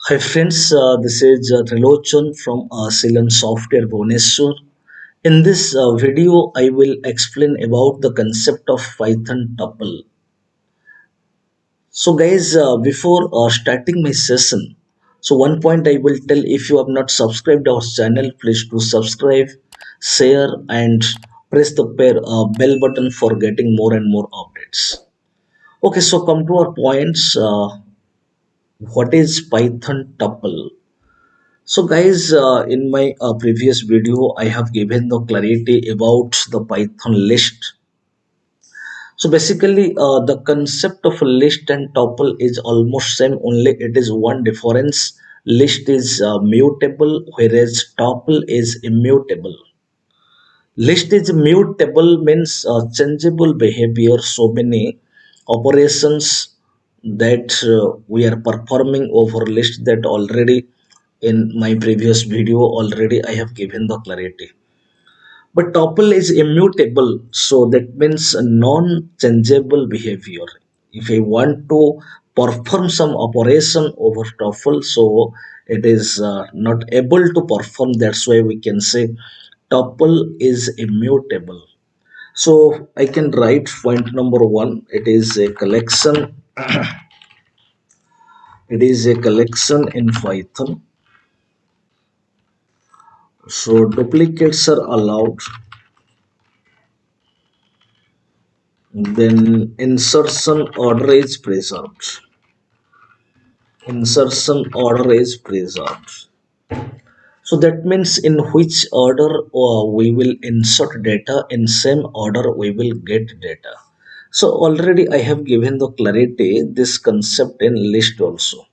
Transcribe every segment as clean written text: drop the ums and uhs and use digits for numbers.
Hi friends, this is Trilochan from Silan Software Pvt. In this video, I will explain about the concept of Python tuple. So guys, before starting my session, so one point I will tell: if you have not subscribed our channel, please do subscribe, share, and press the bell button for getting more and more updates. Okay, so come to our points. What is Python tuple? So guys, in my previous video, I have given the clarity about the Python list. So basically, the concept of a list and tuple is almost same, only it is one difference. List is mutable, whereas tuple is immutable. List is mutable means changeable behavior. So many operations that we are performing over list that already in my previous video already I have given the clarity. But tuple is immutable, so that means a non-changeable behavior. If I want to perform some operation over tuple, so it is not able to perform. That's why we can say tuple is immutable. So I can write point number one. It is a collection. It is a collection in Python. So duplicates are allowed. Then insertion order is preserved. Insertion order is preserved. So that means in which order we will insert data, in same order we will get data. So already I have given the clarity this concept in list also.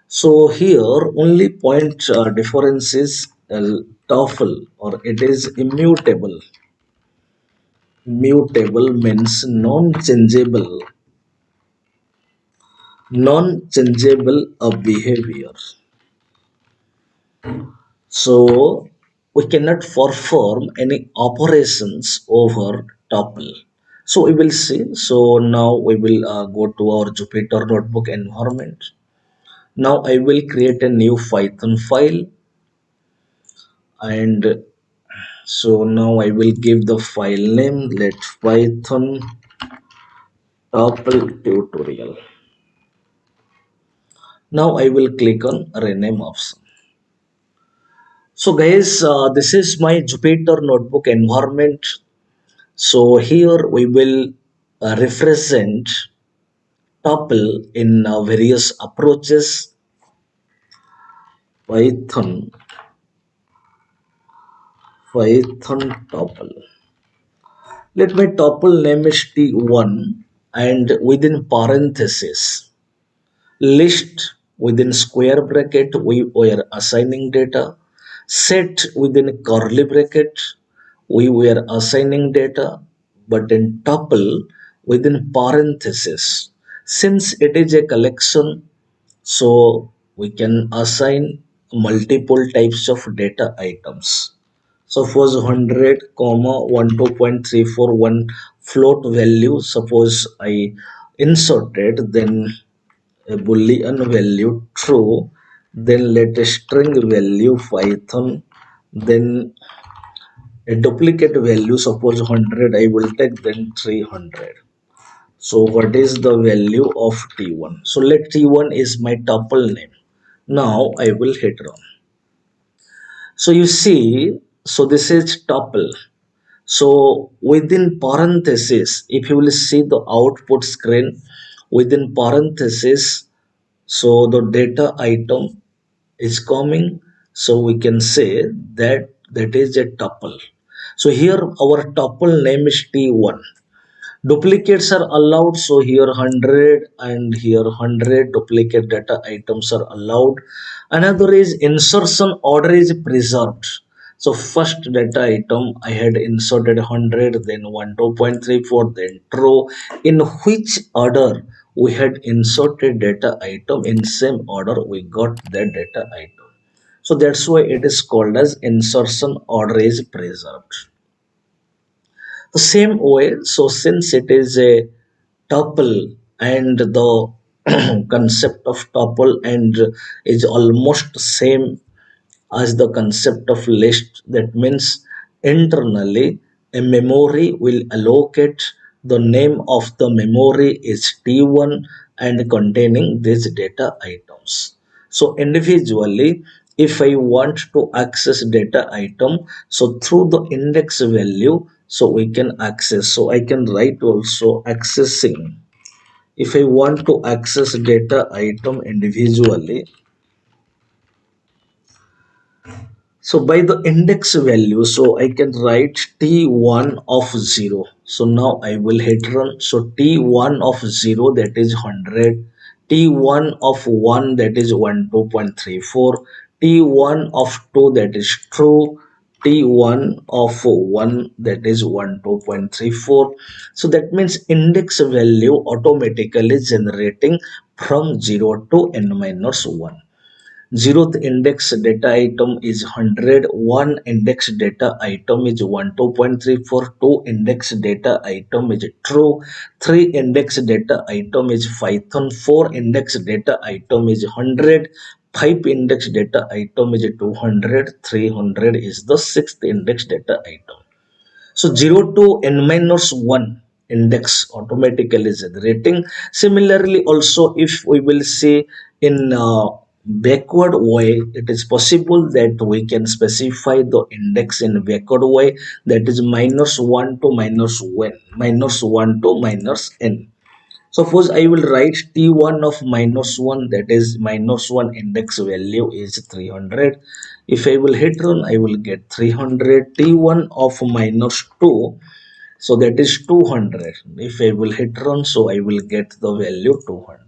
So here only point difference is TOEFL, or it is immutable. Mutable means non-changeable of behavior. So we cannot perform any operations over tuple. So we will see. So now we will go to our Jupyter notebook environment. Now I will create a new Python file, and so now I will give the file name, let Python tuple tutorial. Now I will click on rename option. So guys, this is my Jupyter notebook environment. So here we will represent tuple in various approaches. Python, Python tuple. Let my tuple name is T1, and within parenthesis list, within square bracket we were assigning data, set within curly bracket we were assigning data, but in tuple within parenthesis, since it is a collection, so we can assign multiple types of data items. Suppose 100 comma 12.341 float value, suppose I inserted, then a boolean value true, then let a string value Python, then a duplicate value, suppose 100 I will take, then 300. So what is the value of t1? So let t1 is my tuple name. Now I will hit run. So you see, so this is tuple. So within parenthesis, if you will see the output screen, within parenthesis, so the data item is coming. So we can say that that is a tuple. So here our tuple name is t1. Duplicates are allowed, so here 100 and here 100 duplicate data items are allowed. Another is insertion order is preserved. So first data item I had inserted 100, then 12.34, then true. In which order we had inserted data item, in same order we got that data item. So that's why it is called as insertion order is preserved. The same way, so since it is a tuple and the concept of tuple and is almost same as the concept of list. That means internally a memory will allocate the name of the memory is t1 and containing these data items. So individually, if I want to access data item, so through the index value, so we can access. So I can write also accessing. If I want to access data item individually, so by the index value, so I can write t1 of 0. So now I will hit run. So t1 of 0, that is 100, t1 of 1, that is 12.34, t1 of 2, that is true, t1 of 1, that is 12.34. So that means index value automatically generating from 0 to n minus 1. Zeroth index data item is 100, one index data item is 12.34, two index data item is true, three index data item is Python, four index data item is 100, five index data item is 200, 300 is the sixth index data item. So 0 to n minus 1 index automatically generating. Similarly, also if we will say in backward way, it is possible that we can specify the index in backward way, that is minus 1 to minus 1, minus 1 to minus n. Suppose I will write t1 of minus 1, that is minus 1 index value is 300. If I will hit run, I will get 300. t1 of minus 2, so that is 200. If I will hit run, so I will get the value 200.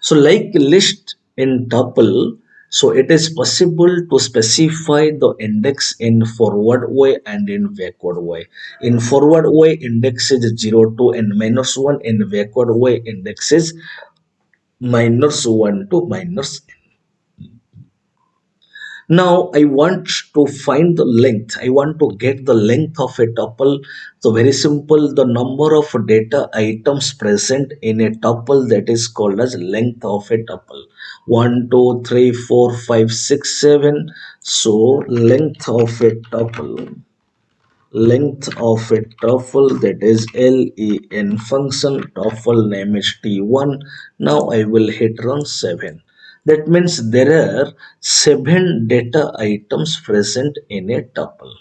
So like list in tuple, so it is possible to specify the index in forward way and in backward way. In forward way, index is 0 to n minus 1. In backward way, index is minus 1 to minus n. Now I want to find the length. I want to get the length of a tuple. So very simple. The number of data items present in a tuple, that is called as length of a tuple. 1, 2, 3, 4, 5, 6, 7. So length of a tuple. Length of a tuple, that is len function. Tuple name is t1. Now I will hit run 7. That means there are 7 data items present in a tuple.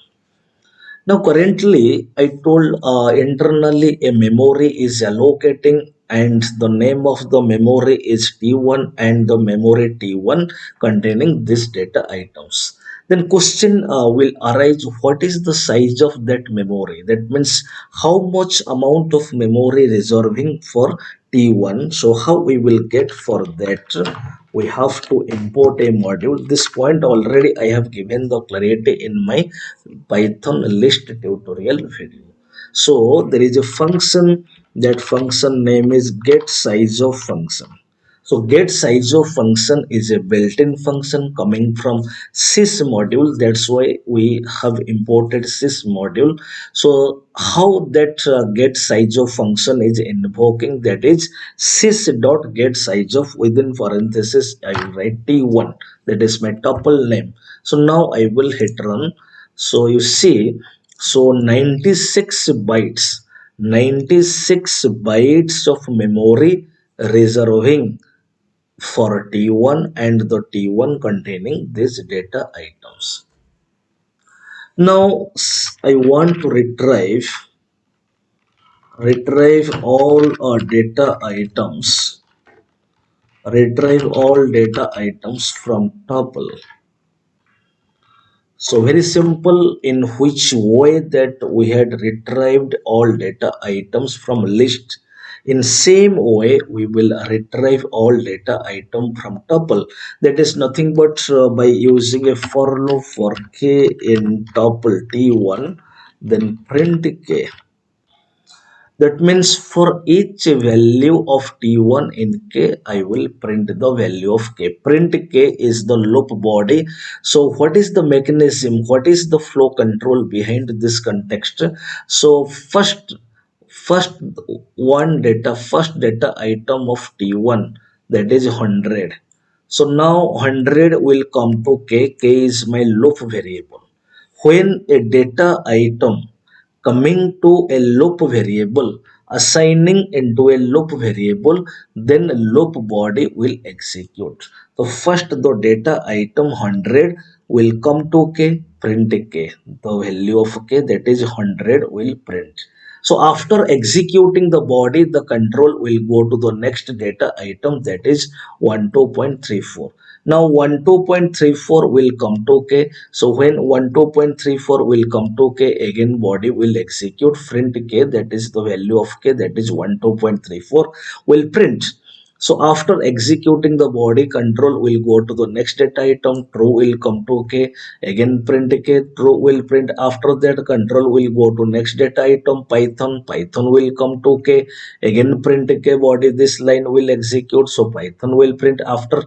Now currently I told internally a memory is allocating and the name of the memory is T1 and the memory T1 containing these data items. Then question will arise, what is the size of that memory? That means how much amount of memory reserving for T1. So how we will get for that? We have to import a module. This point already I have given the clarity in my Python list tutorial video. So there is a function, that function name is get size of function. So get size of function is a built-in function coming from sys module. That's why we have imported sys module. So how that get size of function is invoking, that is sys dot get size of, within parenthesis I will write t1, that is my tuple name. So now I will hit run. So you see, so 96 bytes, 96 bytes of memory reserving for T1 and the T1 containing these data items. Now I want to retrieve all data items from tuple. So very simple, in which way that we had retrieved all data items from list. In same way, we will retrieve all data item from tuple. That is nothing but by using a for loop for k in tuple t1, then print k. That means for each value of t1 in k, I will print the value of k. Print k is the loop body. So what is the mechanism? What is the flow control behind this context? So first data item of t1, that is 100. So now 100 will come to k is my loop variable. When a data item coming to a loop variable, assigning into a loop variable, then loop body will execute. So first the data item 100 will come to k, print k. The value of k, that is 100, will print. So after executing the body, the control will go to the next data item, that is 12.34. Now 12.34 will come to k. So when 12.34 will come to k, again body will execute print k, that is the value of k, that is 12.34 will print. So after executing the body, control will go to the next data item, true will come to k, again print k, true will print. After that, control will go to next data item, python will come to k, again print k body, this line will execute, so python will print. After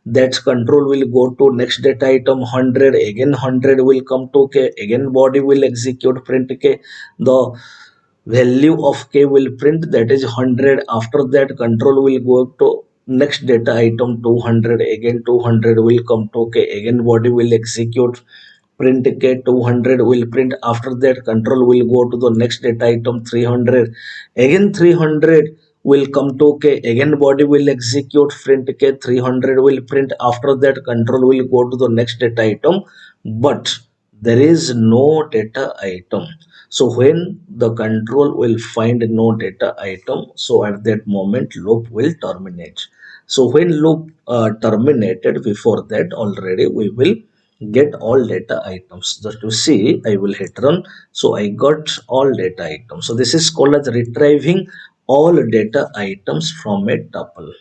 that, control will go to next data item 100, again 100 will come to k, again body will execute, print k. The value of k will print, that is 100. After that, control will go to next data item 200, again 200 will come to k, again body will execute, print k, 200 will print. After that, control will go to the next data item 300, again 300 will come to k, again body will execute, print k, 300 will print. After that, control will go to the next data item, but there is no data item. So when the control will find no data item, so at that moment loop will terminate. So when loop terminated, before that already we will get all data items. Just to see, I will hit run. So I got all data items. So this is called as retrieving all data items from a tuple.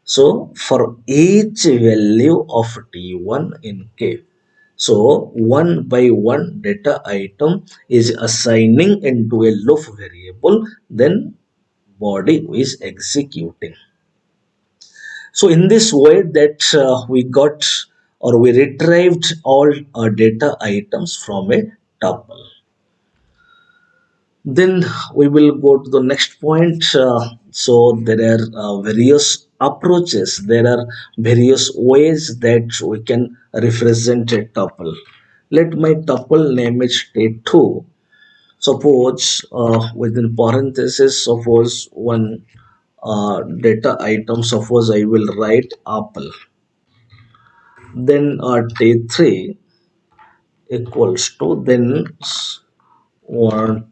So for each value of t1 in k, so one by one data item is assigning into a loop variable, then body is executing. So in this way that we got or we retrieved all data items from a tuple. Then we will go to the next point. So there are various approaches, there are various ways that we can represent a tuple. Let my tuple name is T2. Suppose within parenthesis, suppose one data item, suppose I will write apple. Then T3 equals to, then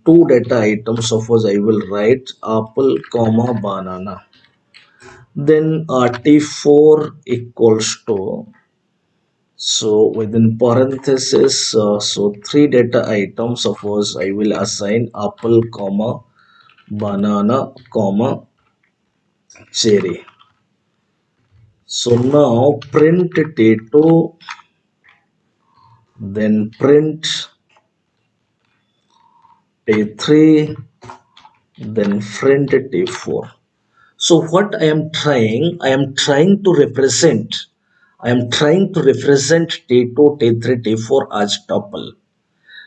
two data items, suppose I will write apple comma banana. Then t4 equals to, so within parenthesis, so three data items, suppose I will assign apple comma banana comma cherry. So now print t2, then print t3, then print t4. So what I am trying to represent, T2, T3, T4 as tuple.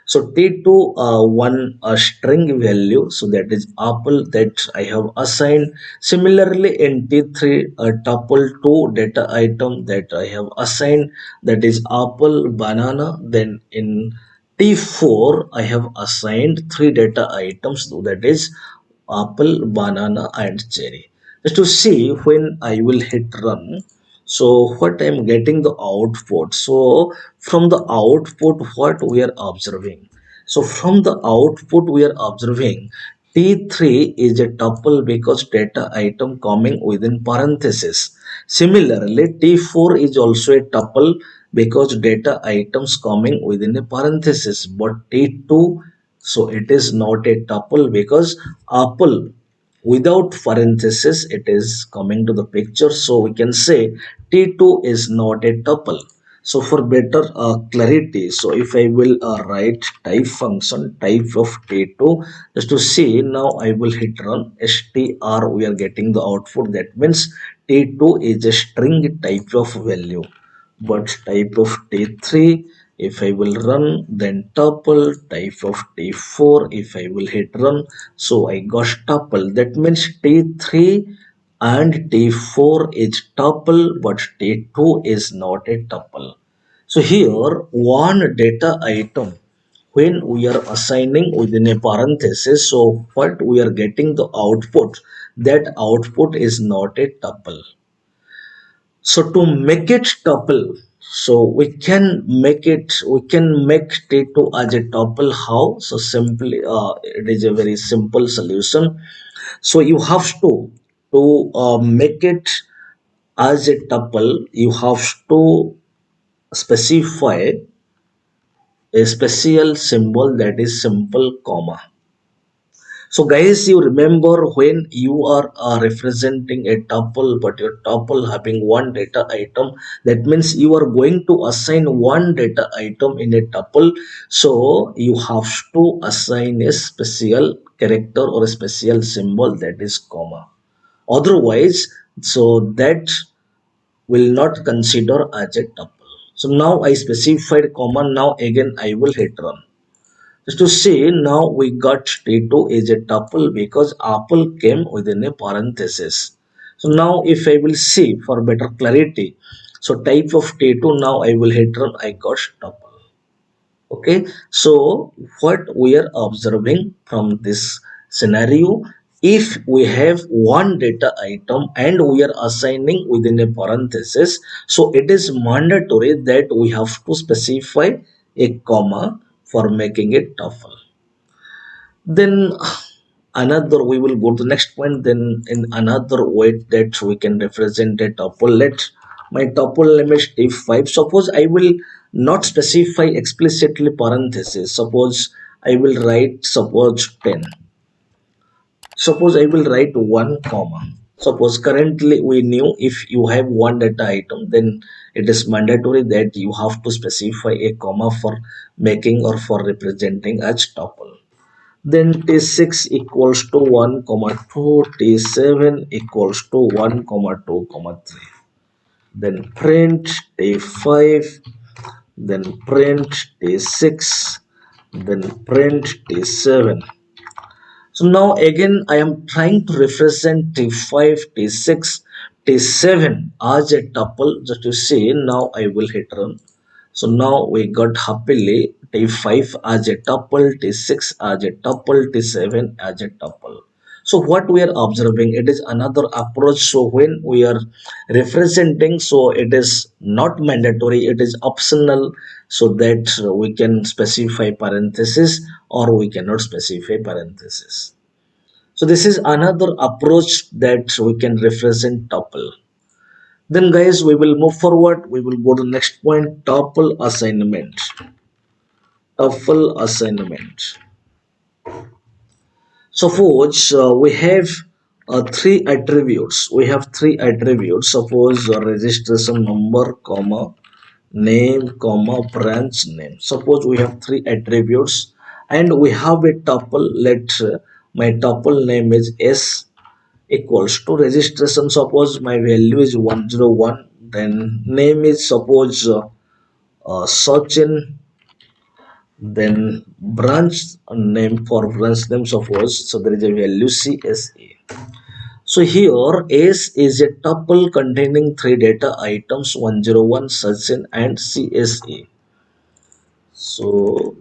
So T2 one string value, so that is apple that I have assigned. Similarly in T3 tuple 2 data item that I have assigned, that is apple, banana. Then in T4 I have assigned three data items, so that is apple, banana and cherry. Just to see when I will hit run, so what I am getting the output. So from the output, what we are observing, so from the output we are observing T3 is a tuple because data item coming within parenthesis. Similarly, T4 is also a tuple because data items coming within a parenthesis. But T2, so it is not a tuple because apple without parenthesis it is coming to the picture, so we can say t2 is not a tuple. So for better clarity, so if I will write type function type of t2, just to see, now I will hit run str, we are getting the output, that means t2 is a string type of value. But type of t3, If I will run, then tuple type of t4. If I will hit run, so I got tuple. That means t3 and t4 is tuple, but t2 is not a tuple. So here one data item, when we are assigning within a parenthesis, so what we are getting the output, that output is not a tuple. So to make it tuple, so we can make t2 as a tuple. How? So simply it is a very simple solution. So you have to make it as a tuple, you have to specify a special symbol, that is simple comma. So guys, you remember when you are representing a tuple, but your tuple having one data item, that means you are going to assign one data item in a tuple. So you have to assign a special character or a special symbol, that is comma. Otherwise, so that will not consider as a tuple. So now I specified comma. Now again I will hit run. Just to say, now we got T2 is a tuple because apple came within a parenthesis. So now if I will see for better clarity, so type of T2, now I will hit run, I got tuple. Okay, so what we are observing from this scenario, if we have one data item and we are assigning within a parenthesis, so it is mandatory that we have to specify a comma for making it tuple. Then another, we will go to the next point. Then in another way that we can represent a tuple, let my tuple name is t5. Suppose I will not specify explicitly parenthesis. Suppose I will write, suppose 10. Suppose I will write 1 comma. Suppose currently we knew if you have one data item, then it is mandatory that you have to specify a comma for making or for representing as tuple. Then t6 equals to 1 comma 2, t7 equals to 1 comma 2 comma 3. Then print t5, then print t6, then print t7. So now again I am trying to represent t5, t6, t7 as a tuple. Just to see, now I will hit run. So now we got happily T5 as a tuple, T6 as a tuple, T7 as a tuple. So what we are observing, it is another approach. So when we are representing, so it is not mandatory, it is optional, so that we can specify parenthesis or we cannot specify parenthesis. So this is another approach that we can represent tuple. Then guys, we will move forward. We will go to the next point, tuple assignment. Tuple assignment. Suppose we have three attributes. We have three attributes. Suppose registration number, comma, name, comma, branch name. Suppose we have three attributes and we have a tuple. Let my tuple name is S equals to registration. Suppose my value is 101. Then name is suppose Sachin. Then branch name, for branch name suppose, so there is a value CSA. So here S is a tuple containing three data items 101, Sachin and CSA. So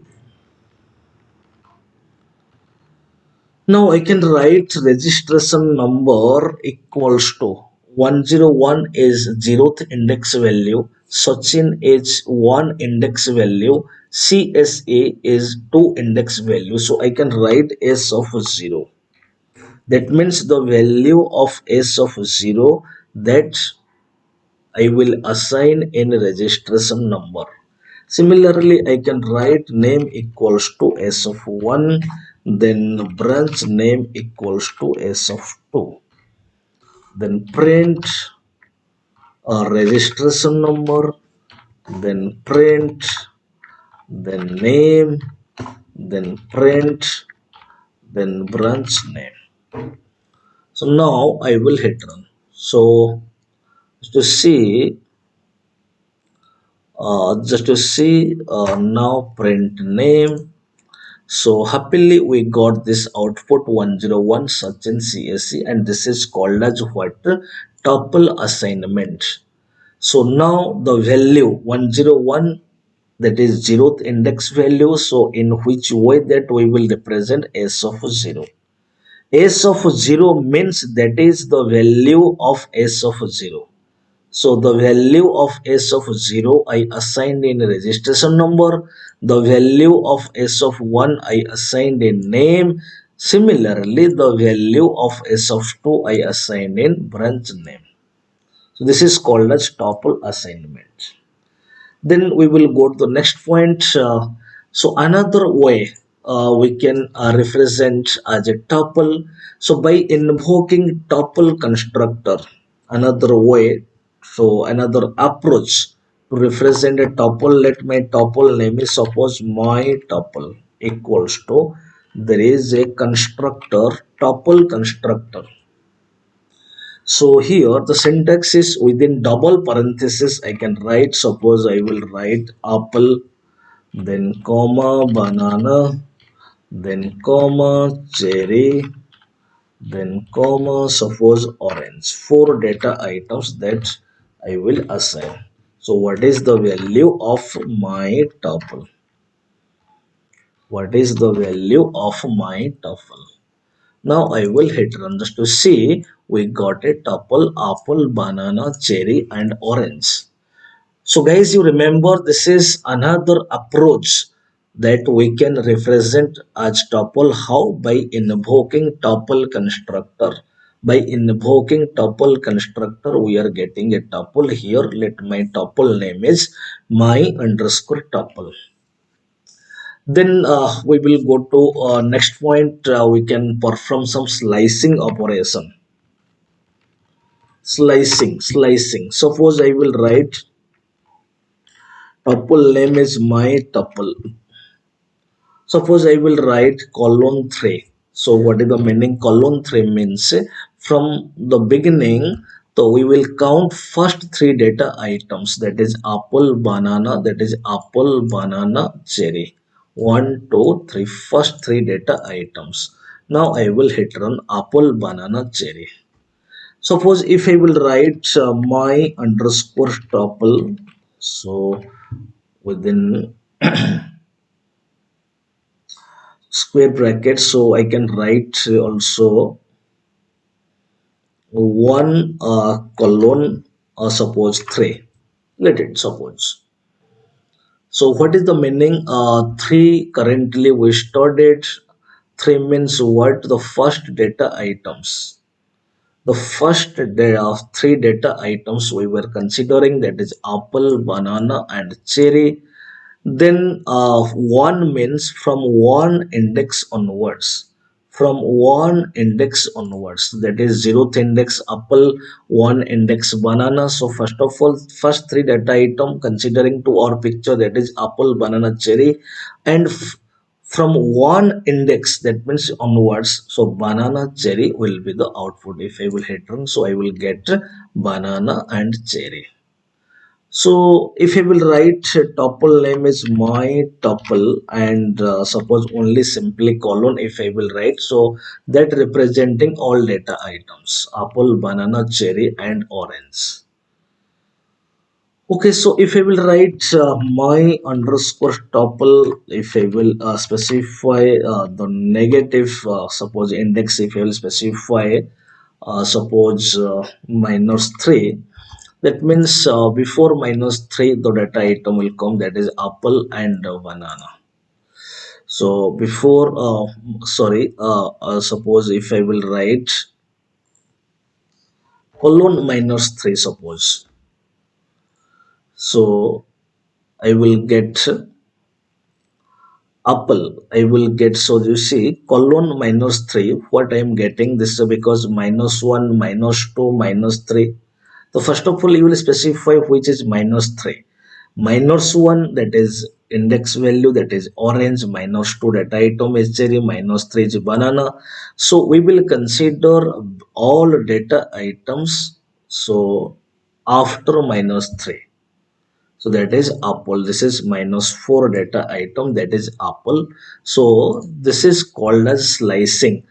now I can write registration number equals to 101 is 0th index value, Sachin is 1 index value, CSA is 2 index value. So I can write S of 0. That means the value of S of 0 that I will assign in registration number. Similarly, I can write name equals to S of 1, then branch name equals to S of 2. Then print registration number, then print, then name, then print, then branch name. So now I will hit run. So to see Just to see, now print name. So happily we got this output 101 such in CSC, and this is called as what? Tuple assignment. So now the value 101, that is zeroth index value. So in which way that we will represent s of 0? S of 0 means that is the value of s of 0. So the value of s of 0 I assigned in registration number. The value of s of 1 I assigned in name. Similarly, the value of s of 2 I assigned in branch name. So this is called as tuple assignment. Then we will go to the next point. So another way we can represent as a tuple. So by invoking tuple constructor, another way, so another approach to represent a tuple. Let my tuple name is, suppose my tuple equals to, there is a constructor, tuple constructor. So here the syntax is within double parenthesis. I can write, suppose I will write apple, then comma banana, then comma cherry, then comma suppose orange. Four data items that I will assign. So what is the value of my tuple? What is the value of my tuple? Now I will hit run just to see we got a tuple apple, banana, cherry and orange. So guys, you remember this is another approach that we can represent as tuple. How? By invoking tuple constructor. By invoking tuple constructor, we are getting a tuple here. Let my tuple name is my underscore tuple. Then we will go to next point. We can perform some slicing operation. Slicing. Suppose I will write tuple name is my tuple. Suppose I will write colon 3. So what is the meaning? Colon 3 means from the beginning, so we will count first three data items, that is apple, banana, that is apple, banana, cherry. One, two, three, first three data items. Now I will hit run apple, banana, cherry. Suppose if I will write my underscore tuple, so within square bracket, so I can write also one colon, suppose 3. Let it suppose. So what is the meaning? 3 currently we stored it. 3 means what? The first data items. The first three data items we were considering, that is apple, banana and cherry. Then one means from one index onwards. From one index onwards, that is zeroth index apple, one index banana. So first of all, first three data item considering to our picture, that is apple, banana, cherry, and from one index, that means onwards. So banana, cherry will be the output. If I will hit run, so I will get banana and cherry. So if I will write tuple name is my tuple, and suppose only simply colon if I will write, so that representing all data items apple, banana, cherry and orange. Okay, so if I will write my underscore tuple, if I will specify the negative, suppose index, if I will specify suppose minus 3, that means before minus 3 the data item will come, that is apple and banana. So before suppose if I will write colon minus 3, suppose, so I will get apple, I will get, so you see colon minus 3, what I am getting, this is because minus 1, minus 2, minus 3. So first of all you will specify which is minus 3. Minus 1, that is index value, that is orange. Minus 2 data item is cherry. Minus 3 is banana. So we will consider all data items so after minus 3. So that is apple. This is minus 4 data item, that is apple. So this is called as slicing.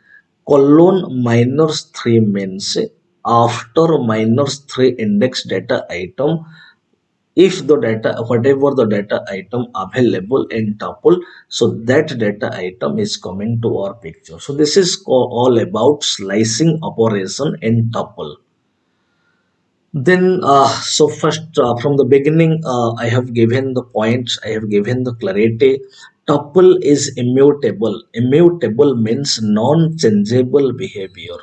Colon minus 3 means after minus 3 index data item, if the data, whatever the data item available in tuple, so that data item is coming to our picture. So this is all about slicing operation in tuple. Then, so first from the beginning, I have given the points, I have given the clarity. Tuple is immutable. Immutable means non-changeable behavior.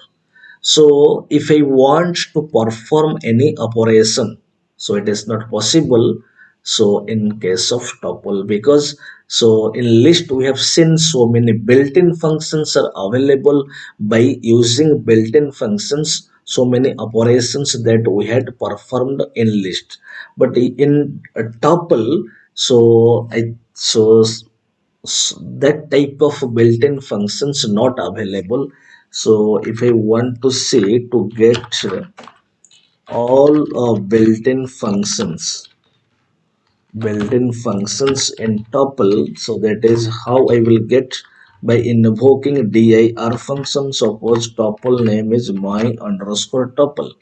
So if I want to perform any operation, so it is not possible. So in case of tuple, because so in list we have seen so many built-in functions are available. By using built-in functions, so many operations that we had performed in list. But in a tuple, so that type of built-in functions not available. So if I want to say to get all built-in functions in tuple, so that is how I will get, by invoking dir function. Suppose tuple name is my underscore tuple,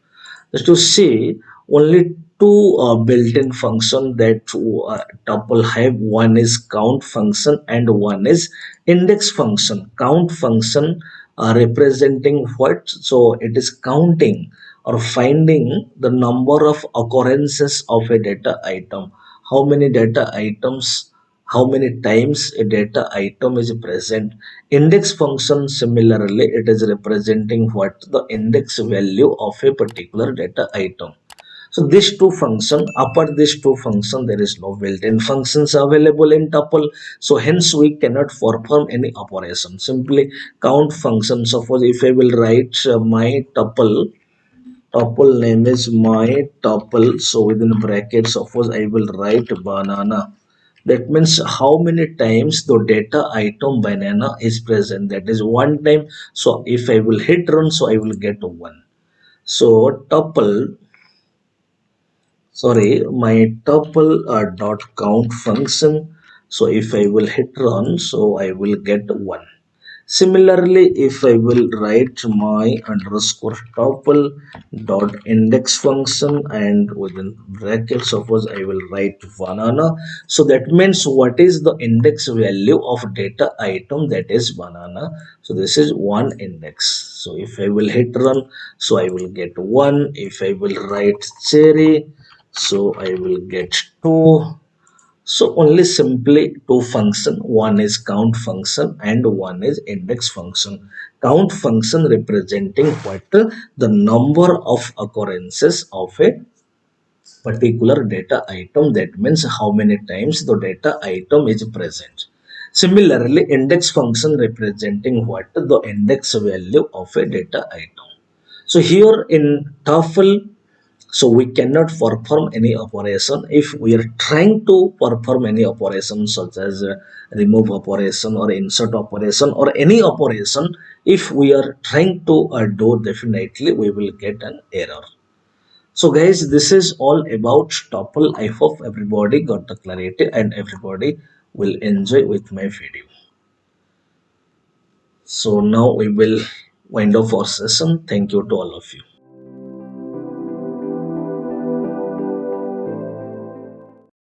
just to see only two built-in function that tuple have. One is count function and one is index function. Count function representing what? So it is counting or finding the number of occurrences of a data item. How many data items, how many times a data item is present. Index function similarly, it is representing what? The index value of a particular data item. So these two function, apart these two function, there is no built-in functions available in tuple. So hence we cannot perform any operation. Simply count function. Suppose if I will write my tuple name is my tuple, so within brackets suppose I will write banana. That means how many times the data item banana is present, that is one time. So if I will hit run, so I will get one. So tuple, sorry, my tuple dot count function, so if I will hit run, so I will get one. Similarly, if I will write my underscore tuple dot index function, and within brackets suppose I will write banana, so that means what is the index value of data item, that is banana. So this is one index. So if I will hit run, so I will get one. If I will write cherry, so I will get two. So only simply two function, one is count function and one is index function. Count function representing what? The number of occurrences of a particular data item, that means how many times the data item is present. Similarly, index function representing what? The index value of a data item. So here in TOEFL, so we cannot perform any operation. If we are trying to perform any operation such as remove operation or insert operation or any operation, if we are trying to do, definitely we will get an error. So guys, this is all about tuple. I hope everybody got the clarity and everybody will enjoy with my video. So now we will wind up our session. Thank you to all of you.